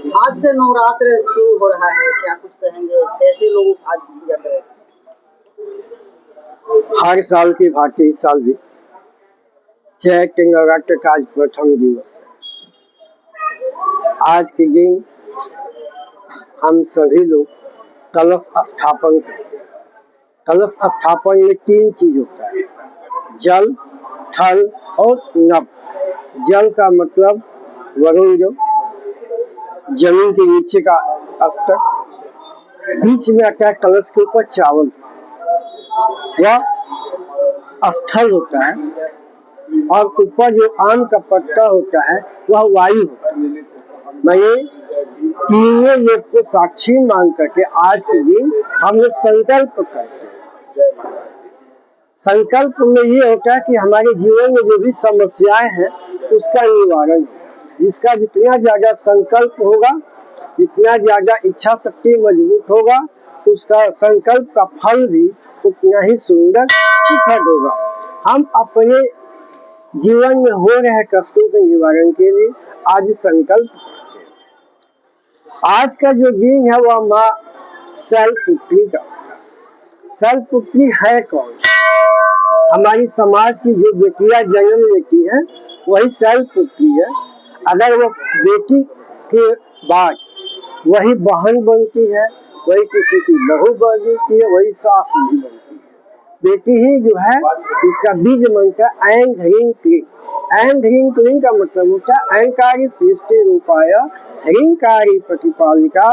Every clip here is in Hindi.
आज से नवरात्र शुरू हो रहा है, क्या कुछ कहेंगे? कैसे लोग आज पूजा करें? हर साल की भांति इस साल भी चैत्र नवरात्र का आज प्रथम दिवस है। आज के दिन हम सभी लोग कलश स्थापन करते हैं। कलश स्थापन में 3 चीज होता है, जल, थल और नभ। जल का मतलब वरुण, जो जमीन के नीचे का स्तर, बीच में आता है कलश के ऊपर चावल, वह स्थल होता है, और ऊपर जो आम का पत्ता होता है वह वायु होता है। मैंने तीनों लोग को साक्षी मान करके आज के दिन हम लोग संकल्प करते हैं। संकल्प में ये होता है कि हमारे जीवन में जो भी समस्याएं हैं उसका निवारण, जिसका जितना ज्यादा संकल्प होगा, जितना ज्यादा इच्छा शक्ति मजबूत होगा, उसका संकल्प का फल भी उतना ही सुंदर सुखद होगा। हम अपने जीवन में हो रहे कष्टों के निवारण के लिए आज संकल्प करते हैं। आज का जो दिन है वह माँ शैलपुत्री का। शैलपुत्री है कौन? हमारी समाज की जो बेटियां जन्म लेती हैं वही शैलपुत्री है। अगर वो बेटी के बाद वही बहन बनती है, वही किसी की बहू बनती है, वही सास भी बनती है। बेटी ही जो है इसका बीज मंत्र ऐं ह्रीं क्लीं। ऐं ह्रीं क्लीं का मतलब होता है ऐंकारी सृष्टि रूपाय ह्रींकारी प्रतिपालिका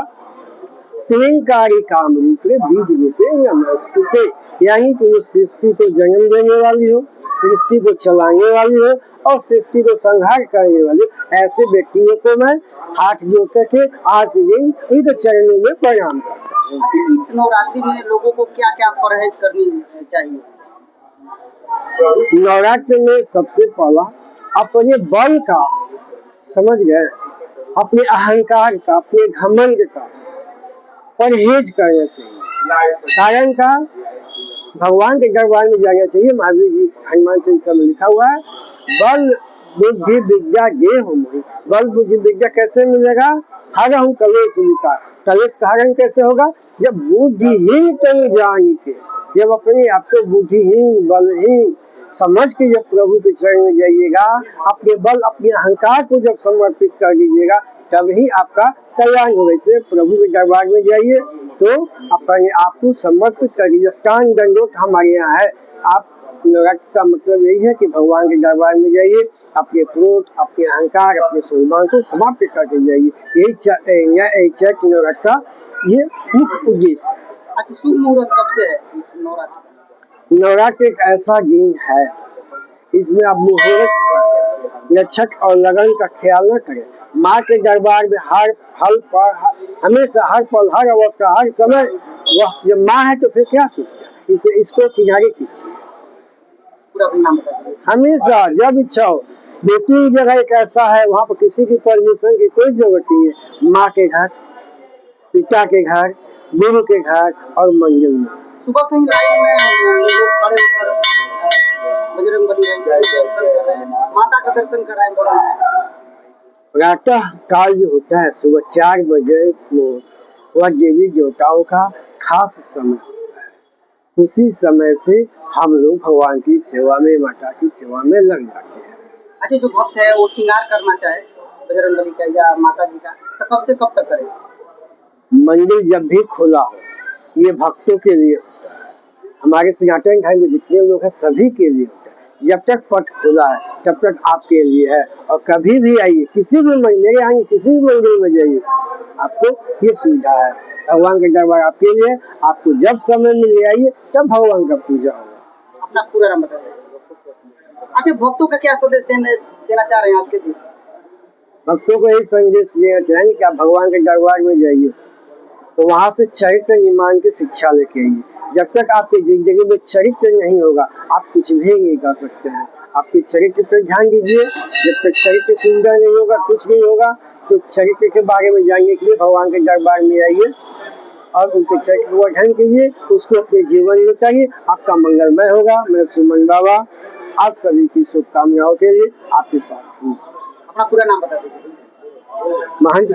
क्लींकारी काम रूपे बीज रूपे नमस्ते। यानी कि वो सृष्टि को जन्म देने वाली हो, सृष्टि को चलाने वाली हो और सृष्टि को संहार करने वाली, ऐसे व्यक्तियों को मैं हाथ जोड़ करके आज के दिन उनके चरणों में प्रणाम करता हूँ। अच्छा, इस नवरात्रि में लोगों को क्या क्या परहेज करनी चाहिए? नवरात्र में सबसे पहला अपने बल का, समझ गए, अपने अहंकार का, अपने घमंड का परहेज करना चाहिए। कारण का भगवान के दरबार में जाना चाहिए। महावीर जी हनुमान चालीसा में लिखा हुआ है, बल बुद्धि विद्या देहु मोहि। बल बुद्धि विद्या कैसे मिलेगा? हरहु कलेश विकार। कलेश का हरण कैसे होगा? जब बुद्धिहीन तन जान के, जब अपने आप को बुद्धिहीन बलहीन समझ के जब प्रभु के चरण में जाइएगा, अपने बल अपने अहंकार को जब समर्पित कर दीजिएगा, तभी आपका कल्याण होगा। इसलिए प्रभु के दरबार में जाइए तो अपने आप को समर्पित कर दीजिए। स्कान दंडोत हमारे यहाँ है। आप नवरात्र का मतलब यही है कि भगवान के दरबार में जाइए, अपने क्रोध, अपने अहंकार, अपने स्वाभिमान को समाप्त करके जाइए। यही चैत्र नवरात्र का ये मुख्य उद्देश्य है। अच्छा, शुभ मुहूर्त कब से है नवरात्र? नवरात्र एक ऐसा दिन है, इसमें आप मुहूर्त, नक्षत्र और लगन का ख्याल न करें। माँ के दरबार में हर पल हमेशा, हर पल, हर अवस्था, हर समय वह जब माँ है तो फिर क्या सोचता, इसे इसको किनारे कीजिए। हमेशा जब इच्छा हो। 2-3 जगह एक ऐसा है, वहाँ पर किसी की परमिशन की कोई जरूरत नहीं है। माँ के घर, पिता के घर, गुरु के घर और मंदिर में सुबह से ही लाइन में लोग खड़े होकर बजरंगबली के दर्शन कर रहे हैं, माता का दर्शन कर रहे हैं। प्रातः काल जो होता है सुबह 4 बजे, वह देवी देवताओं का खास समय होता है। उसी समय से हम लोग भगवान की सेवा में, माता की सेवा में लग जाते हैं। अच्छा, जो भक्त है वो श्रृंगार करना चाहे बजरंगबली का या माता जी का, तो कब से कब तक करे? मंदिर जब भी खुला हो, ये भक्तों के लिए होता है। हमारे सनातन धर्म में जितने लोग हैं सभी के लिए होता है। जब तक पट खुला है तब तक आपके लिए है। और कभी भी आइए, किसी भी मेरे यहाँ किसी भी मंदिर में जाइए, आपको ये सुविधा है। भगवान के दरबार आपके लिए, आपको जब समय मिले आइए, तब भगवान का पूजा होगा। अपना पूरा नाम बताइए। अच्छा, भक्तों का क्या संदेश देना चाह रहे हैं आज के दिन? भक्तों को यही संदेश देना चाहेंगे कि आप भगवान के दरबार में जाइए तो वहाँ से चरित्र निर्माण की शिक्षा लेके आइए। जब तक आपकी जिंदगी में चरित्र नहीं होगा, आप कुछ भी नहीं कर सकते हैं। आपके चरित्र पर ध्यान दीजिए। जब तक चरित्र सुंदर नहीं होगा, कुछ नहीं होगा, तो चरित्र के बारे में जानने के लिए भगवान के दरबार में आइए और उनके चरित्र को अध्ययन कीजिए, उसको अपने जीवन में करिए। आपका मंगलमय होगा। मैं सुमन बाबा आप सभी की शुभकामनाओं के लिए आपके साथ हूँ। अपना पूरा नाम बता दीजिए। महंत